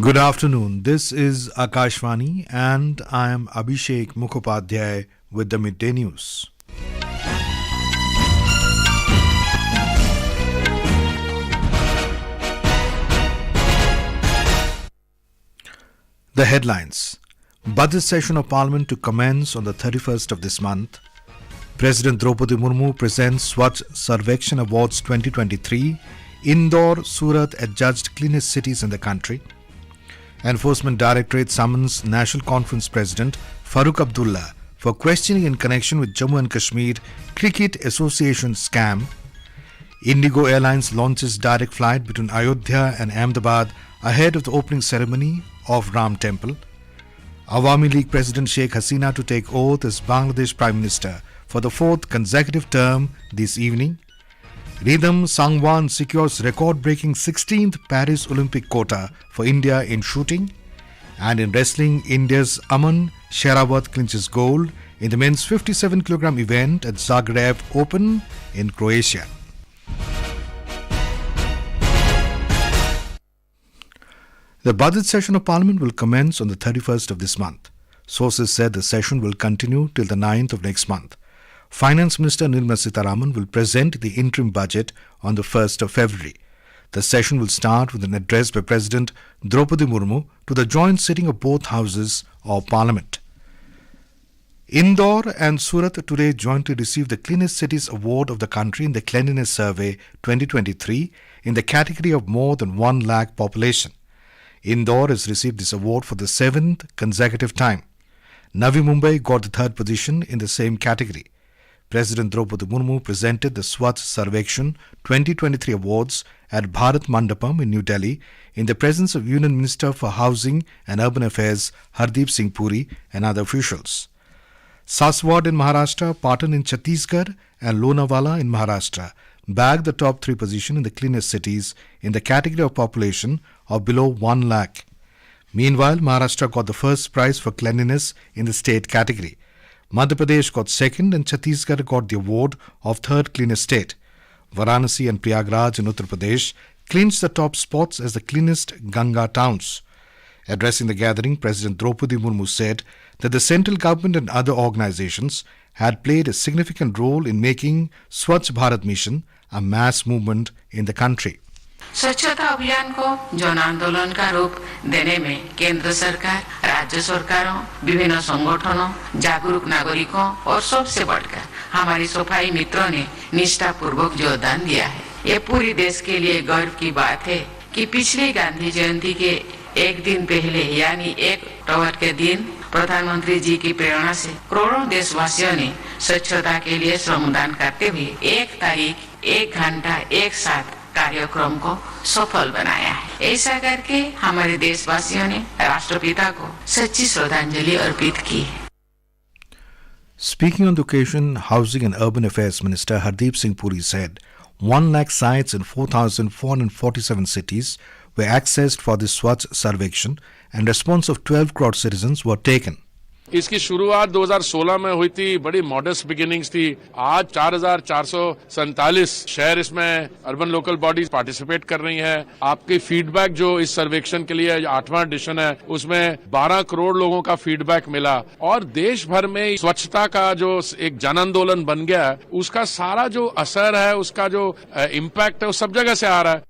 Good afternoon. This is Akashvani and I am Sheikh Mukhopadhyay with the Midday News. The headlines. Budget session of Parliament to commence on the 31st of this month. President Droupadi Murmu presents Swachh Survekshan Awards 2023. Indore, Surat adjudged cleanest cities in the country. Enforcement Directorate summons National Conference President Farooq Abdullah for questioning in connection with Jammu and Kashmir Cricket Association scam. IndiGo Airlines launches direct flight between Ayodhya and Ahmedabad ahead of the opening ceremony of Ram Temple. Awami League President Sheikh Hasina to take oath as Bangladesh Prime Minister for the fourth consecutive term this evening. Rhythm Sangwan secures record-breaking 16th Paris Olympic quota for India in shooting. And in wrestling, India's Aman Sehrawat clinches gold in the men's 57 kg event at Zagreb Open in Croatia. The budget session of Parliament will commence on the 31st of this month. Sources said the session will continue till the 9th of next month. Finance Minister Nirmala Sitharaman will present the interim budget on the 1st of February. The session will start with an address by President Droupadi Murmu to the joint sitting of both houses of Parliament. Indore and Surat today jointly received the Cleanest Cities Award of the country in the Cleanliness Survey 2023 in the category of more than 1 lakh population. Indore has received this award for the 7th consecutive time. Navi Mumbai got the 3rd position in the same category. President Droupadi Murmu presented the Swachh Survekshan 2023 Awards at Bharat Mandapam in New Delhi in the presence of Union Minister for Housing and Urban Affairs Hardeep Singh Puri and other officials. Saswad in Maharashtra, Patan in Chhattisgarh and Lonavala in Maharashtra bagged the top 3 position in the cleanest cities in the category of population of below 1 lakh. Meanwhile, Maharashtra got the first prize for cleanliness in the state category. Madhya Pradesh got 2nd and Chhattisgarh got the award of 3rd cleanest state. Varanasi and Prayagraj in Uttar Pradesh clinched the top spots as the cleanest Ganga towns. Addressing the gathering, President Droupadi Murmu said that the central government and other organizations had played a significant role in making Swachh Bharat Mission a mass movement in the country. स्वच्छता अभियान को जन आंदोलन का रूप देने में केंद्र सरकार, राज्य सरकारों, विभिन्न संगठनों, जागरूक नागरिकों और सबसे बढ़कर हमारी सफाई मित्रों ने निष्ठापूर्वक योगदान दिया है। ये पूरी देश के लिए गर्व की बात है कि पिछले गांधी जयंती के एक दिन पहले यानी 1 अक्टूबर के दिन प्रधानमंत्री जी की प्रेरणा से करोड़ों देशवासियों ने स्वच्छता के लिए श्रमदान करते हुए 1 तारीख 1 घंटा एक साथ कार्यक्रम को सफल बनाया है। ऐसा करके हमारे देशवासियों ने राष्ट्रपिता को सच्ची श्रद्धांजलि अर्पित की है। Speaking on the occasion, Housing and Urban Affairs Minister Hardeep Singh Puri said 1 lakh sites in 4,447 cities were accessed for the Swachh Survekshan and response of 12 crore citizens were taken. इसकी शुरुआत 2016 में हुई थी, बड़ी मॉडेस्ट बिगिनिंग्स थी। आज 4,447 शहर इसमें अर्बन लोकल बॉडीज पार्टिसिपेट कर रही हैं। आपकी फीडबैक जो इस सर्वेक्षण के लिए 8वां एडिशन है, उसमें 12 करोड़ लोगों का फीडबैक मिला और देश भर में स्वच्छता का जो एक जन आंदोलन बन गया है, उसका सारा जो असर है, उसका जो इम्पैक्ट है, वो सब जगह से आ रहा है।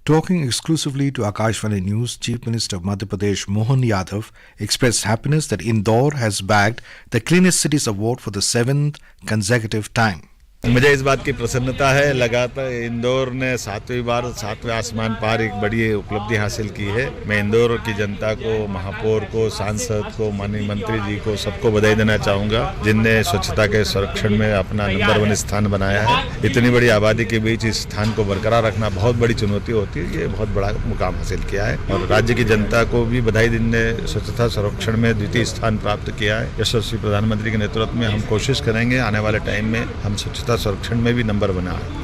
Talking exclusively to Akashvani News, Chief Minister of Madhya Pradesh Mohan Yadav expressed happiness that Indore has bagged the Cleanest Cities Award for the 7th consecutive time. मुझे इस बात की प्रसन्नता है, लगातार इंदौर ने 7वीं बार 7वें आसमान पार एक बड़ी उपलब्धि हासिल की है। मैं इंदौर की जनता को, महापौर को, सांसद को, माननीय मंत्री जी को सबको बधाई देना चाहूँगा, जिनने स्वच्छता के संरक्षण में अपना नंबर 1 स्थान बनाया है। इतनी बड़ी आबादी के बीच इस स्थान को बरकरार रखना बहुत बड़ी चुनौती होती है। ये बहुत बड़ा मुकाम हासिल किया है और राज्य की जनता को भी बधाई, जिनने स्वच्छता संरक्षण में 2य स्थान प्राप्त किया है। यशस्वी प्रधानमंत्री के नेतृत्व में हम कोशिश करेंगे आने वाले टाइम में हम स्वच्छता संरक्षण में भी नंबर बना है।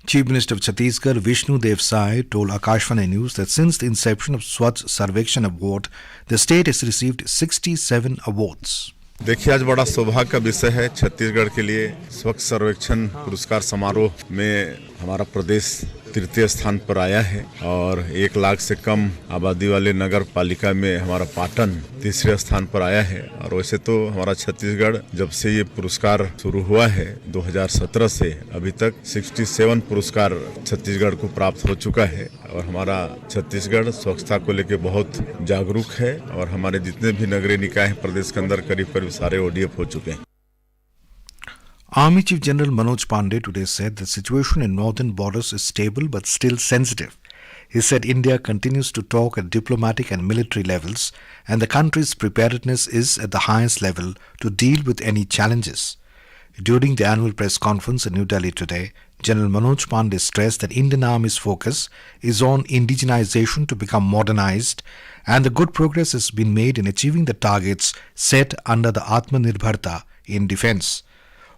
Chief Minister of Chhattisgarh Vishnu Dev Sai told Akashvani News that since the inception of Swachh Survekshan Award, the state has received 67 awards. देखिए, आज बड़ा सौभाग्य का विषय है छत्तीसगढ़ के लिए। स्वच्छ सर्वेक्षण पुरस्कार समारोह में हमारा प्रदेश तृतीय स्थान पर आया है और 1 लाख से कम आबादी वाले नगर पालिका में हमारा पाटन तीसरे स्थान पर आया है। और वैसे तो हमारा छत्तीसगढ़ जब से ये पुरस्कार शुरू हुआ है 2017 से अभी तक 67 पुरस्कार छत्तीसगढ़ को प्राप्त हो चुका है। और हमारा छत्तीसगढ़ स्वच्छता को लेकर बहुत जागरूक है और हमारे जितने भी नगरीय निकाय हैं प्रदेश के अंदर करीब करीब सारे ODF हो चुके हैं। Army Chief General Manoj Pandey today said the situation in northern borders is stable but still sensitive. He said India continues to talk at diplomatic and military levels and the country's preparedness is at the highest level to deal with any challenges. During the annual press conference in New Delhi today, General Manoj Pandey stressed that Indian Army's focus is on indigenization to become modernized and the good progress has been made in achieving the targets set under the Atmanirbharta in defense.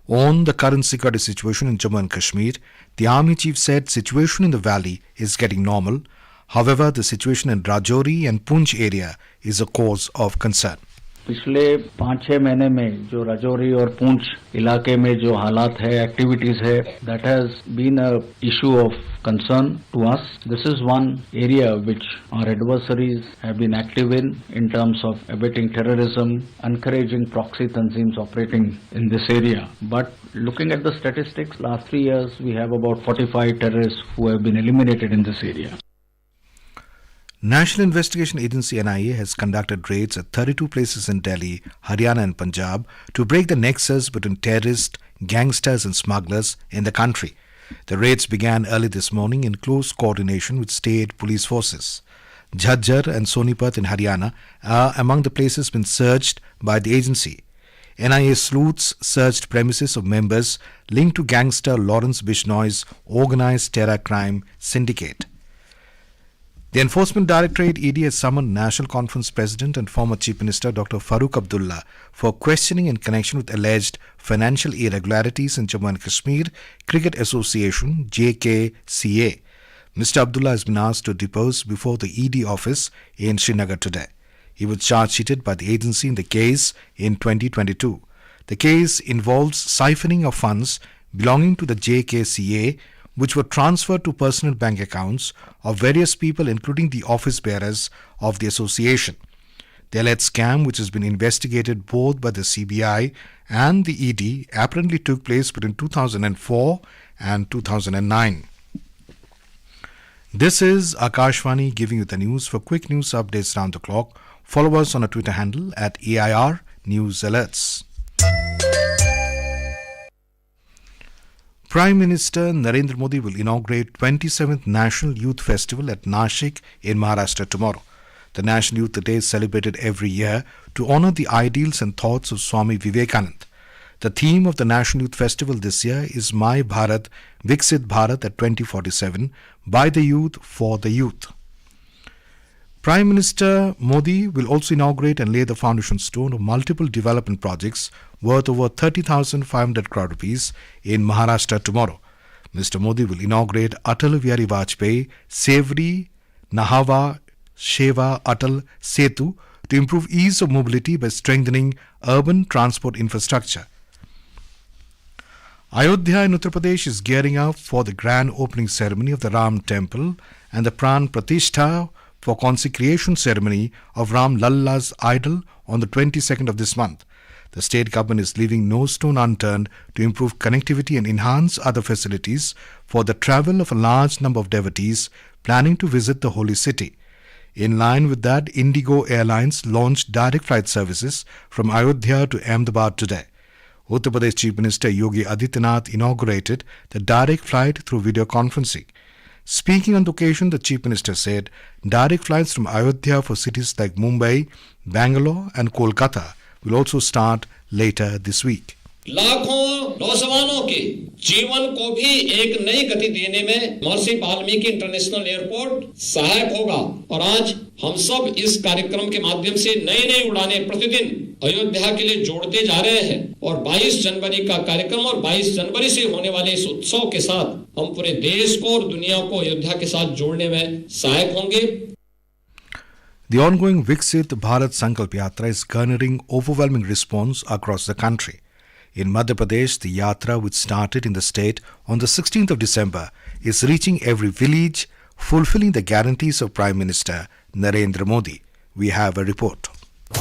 On the current security situation in Jammu and Kashmir, the Army Chief said situation in the valley is getting normal. However, the situation in Rajouri and Poonch area is a cause of concern. पिछले 5-6 महीने में जो राजौरी और पूंछ इलाके में जो हालात है, एक्टिविटीज है, that has been a issue of concern to us. This is one area which our adversaries have been active in terms of abetting terrorism, encouraging proxy tanzeems operating in this area. But looking at the statistics, last 3 years we have about 45 terrorists who have been eliminated in this area. National Investigation Agency NIA has conducted raids at 32 places in Delhi, Haryana and Punjab to break the nexus between terrorists, gangsters and smugglers in the country. The raids began early this morning in close coordination with state police forces. Jhajjar and Sonipat in Haryana are among the places been searched by the agency. NIA sleuths searched premises of members linked to gangster Lawrence Bishnoi's organized terror crime syndicate. The Enforcement Directorate ED has summoned National Conference President and former Chief Minister Dr. Farooq Abdullah for questioning in connection with alleged financial irregularities in Jammu and Kashmir Cricket Association JKCA. Mr. Abdullah has been asked to depose before the ED office in Srinagar today. He was charge-sheeted by the agency in the case in 2022. The case involves siphoning of funds belonging to the JKCA which were transferred to personal bank accounts of various people including the office bearers of the association. The alleged scam, which has been investigated both by the CBI and the ED, apparently took place between 2004 and 2009. This is Akashvani giving you the news. For quick news updates round the clock, follow us on our Twitter handle at AIR News Alerts. Prime Minister Narendra Modi will inaugurate 27th National Youth Festival at Nashik in Maharashtra tomorrow. The National Youth Day is celebrated every year to honor the ideals and thoughts of Swami Vivekanand. The theme of the National Youth Festival this year is My Bharat, Viksit Bharat at 2047, by the youth, for the youth. Prime Minister Modi will also inaugurate and lay the foundation stone of multiple development projects worth over 30,500 crore rupees in Maharashtra tomorrow. Mr. Modi will inaugurate Atal Bihari Vajpayee Sevri Nahava Sheva Atal Setu to improve ease of mobility by strengthening urban transport infrastructure. Ayodhya in Uttar Pradesh is gearing up for the grand opening ceremony of the Ram Temple and the Pran Pratishtha for consecration ceremony of Ram Lalla's idol on the 22nd of this month. The state government is leaving no stone unturned to improve connectivity and enhance other facilities for the travel of a large number of devotees planning to visit the holy city. In line with that, IndiGo Airlines launched direct flight services from Ayodhya to Ahmedabad today. Uttar Pradesh Chief Minister Yogi Adityanath inaugurated the direct flight through video conferencing. Speaking on the occasion, the Chief Minister said direct flights from Ayodhya for cities like Mumbai, Bangalore and Kolkata will also start later this week. लाखों नौजवानों के जीवन को भी एक नई गति देने में महर्षि वाल्मीकि इंटरनेशनल एयरपोर्ट सहायक होगा और आज हम सब इस कार्यक्रम के माध्यम से नई नई उड़ानें प्रतिदिन अयोध्या के लिए जोड़ते जा रहे हैं और 22 जनवरी का कार्यक्रम और 22 जनवरी से होने वाले इस उत्सव के साथ हम पूरे देश को और दुनिया को अयोध्या के साथ जोड़ने में सहायक होंगे. The ongoing Viksit Bharat Sankalp Yatra is garnering overwhelming response across the country. In Madhya Pradesh, the yatra, which started in the state on the 16th of December, is reaching every village, fulfilling the guarantees of Prime Minister Narendra Modi. We have a report. In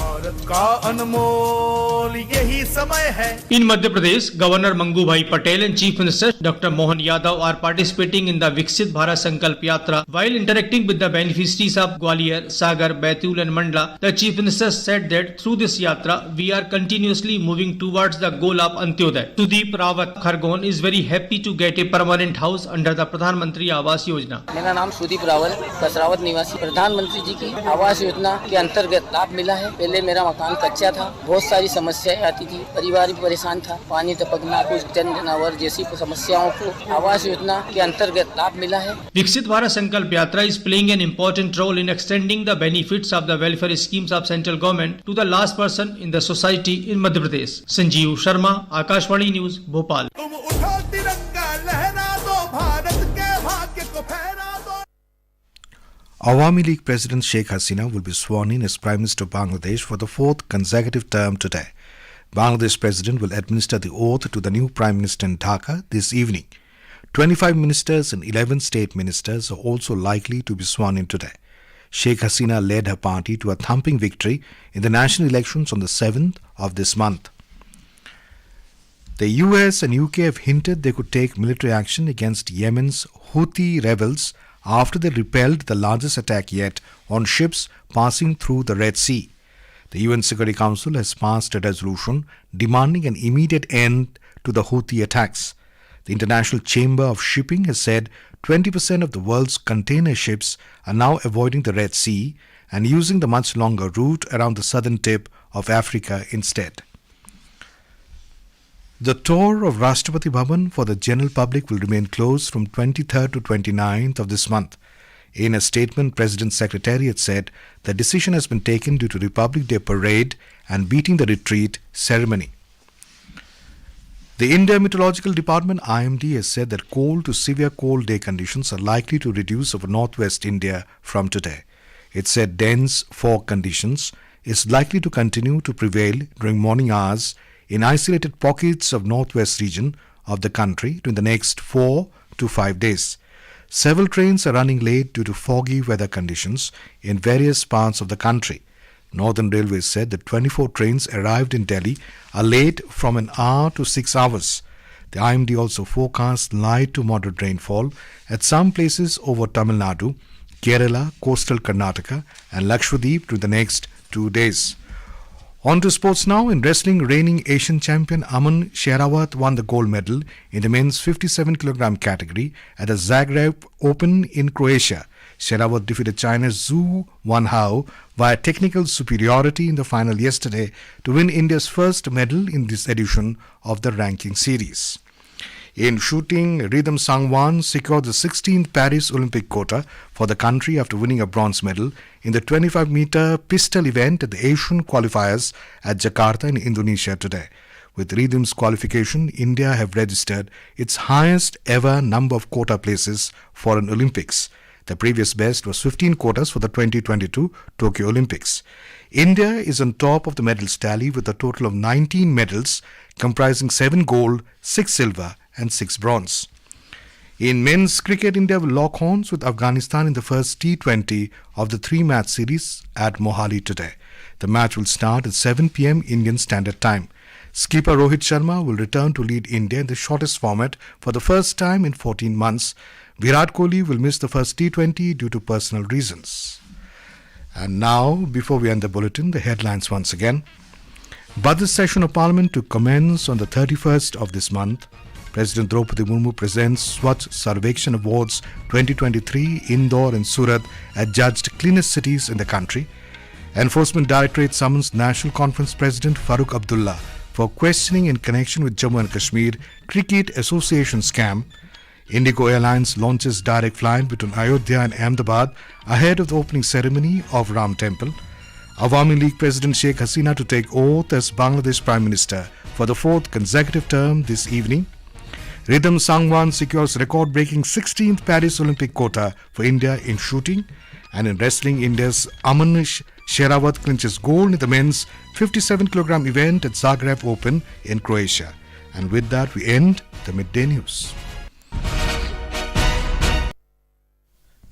Madhya Pradesh, Governor Mangubhai Patel and Chief Minister Dr. Mohan Yadav are participating in the Viksit Bharat Sankalp Yatra. While interacting with the beneficiaries of Gwalior, Sagar, Baitul and Mandla, the Chief Minister said that through this yatra, we are continuously moving towards the goal of Antyodaya. Sudeep Rawat Khargon is very happy to get a permanent house under the Pradhan Mantri Awas Yojana. मेरा नाम सुदीप रावल कसरावत निवासी प्रधानमंत्री जी की आवास योजना के अंतर्गत लाभ मिला है। पहले मेरा मकान कच्चा था, बहुत सारी समस्याएं आती थी, परिवार भी परेशान था, पानी टपकना, कुछ जन जनावर जैसी समस्याओं को आवास योजना के अंतर्गत लाभ मिला है। Viksit Bharat Sankalp Yatra is playing an important role in extending the benefits of the welfare schemes of central government to the last person in the society in Madhya Pradesh. Sanjeev Sharma, Akashvani News, Bhopal. Awami League President Sheikh Hasina will be sworn in as Prime Minister of Bangladesh for the fourth consecutive term today. Bangladesh President will administer the oath to the new Prime Minister in Dhaka this evening. 25 ministers and 11 state ministers are also likely to be sworn in today. Sheikh Hasina led her party to a thumping victory in the national elections on the 7th of this month. The US and UK have hinted they could take military action against Yemen's Houthi rebels after they repelled the largest attack yet on ships passing through the Red Sea. The UN Security Council has passed a resolution demanding an immediate end to the Houthi attacks. The International Chamber of Shipping has said 20% of the world's container ships are now avoiding the Red Sea and using the much longer route around the southern tip of Africa instead. The tour of Rashtrapati Bhavan for the general public will remain closed from 23rd to 29th of this month. In a statement, President's Secretariat said the decision has been taken due to Republic Day parade and beating the retreat ceremony. The India Meteorological Department IMD has said that cold to severe cold day conditions are likely to reduce over northwest India from today. It said dense fog conditions is likely to continue to prevail during morning hours in isolated pockets of northwest region of the country in the next 4 to 5 days. Several trains are running late due to foggy weather conditions in various parts of the country. Northern Railway said that 24 trains arrived in Delhi are late from an hour to 6 hours. The IMD also forecast light to moderate rainfall at some places over Tamil Nadu, Kerala, coastal Karnataka and Lakshadweep during the next 2 days. On to sports now. In wrestling, reigning Asian champion Aman Sehrawat won the gold medal in the men's 57 kg category at the Zagreb Open in Croatia. Sehrawat defeated China's Zhu Wanhao via technical superiority in the final yesterday to win India's first medal in this edition of the ranking series. In shooting, Rhythm Sangwan secured the 16th Paris Olympic quota for the country after winning a bronze medal in the 25-meter pistol event at the Asian qualifiers at Jakarta in Indonesia today. With Rhythm's qualification, India have registered its highest ever number of quota places for an Olympics. The previous best was 15 quotas for the 2022 Tokyo Olympics. India is on top of the medals tally with a total of 19 medals comprising 7 gold, 6 silver and 6 bronze. In men's cricket, India will lock horns with Afghanistan in the first T20 of the 3-match series at Mohali today. The match will start at 7 p.m. Indian Standard Time. Skipper Rohit Sharma will return to lead India in the shortest format for the first time in 14 months. Virat Kohli will miss the first T20 due to personal reasons. And now, before we end the bulletin, the headlines once again. Budget session of Parliament to commence on the 31st of this month. President Droupadi Murmu presents Swachh Survekshan Awards 2023 Indore and Surat adjudged cleanest cities in the country. Enforcement Directorate summons National Conference President Farooq Abdullah for questioning in connection with Jammu and Kashmir Cricket Association scam. IndiGo Airlines launches direct flight between Ayodhya and Ahmedabad ahead of the opening ceremony of Ram Temple. Awami League President Sheikh Hasina to take oath as Bangladesh Prime Minister for the 4th consecutive term this evening. Rhythm Sangwan secures record-breaking 16th Paris Olympic quota for India in shooting. And in wrestling, India's Aman Sehrawat clinches gold in the men's 57 kg event at Zagreb Open in Croatia. And with that, we end the midday news.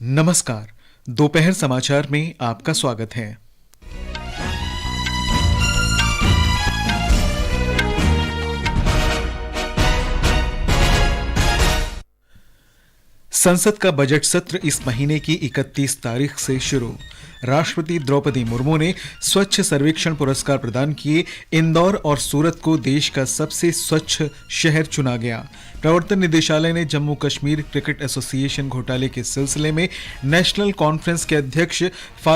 नमस्कार, दोपहर समाचार में आपका स्वागत है। संसद का budget सत्र इस महीने की 31 तारीख से शुरू। राष्ट्रपति द्रौपदी मुर्मू ने स्वच्छ सर्वेक्षण पुरस्कार प्रदान किए। इंदौर और सूरत को देश का सबसे स्वच्छ शहर चुना गया। प्रवर्तन निदेशालय ने जम्मू कश्मीर क्रिकेट एसोसिएशन घोटाले के सिलसिले में नेशनल कॉन्फ्रेंस के अध्यक्ष फारूक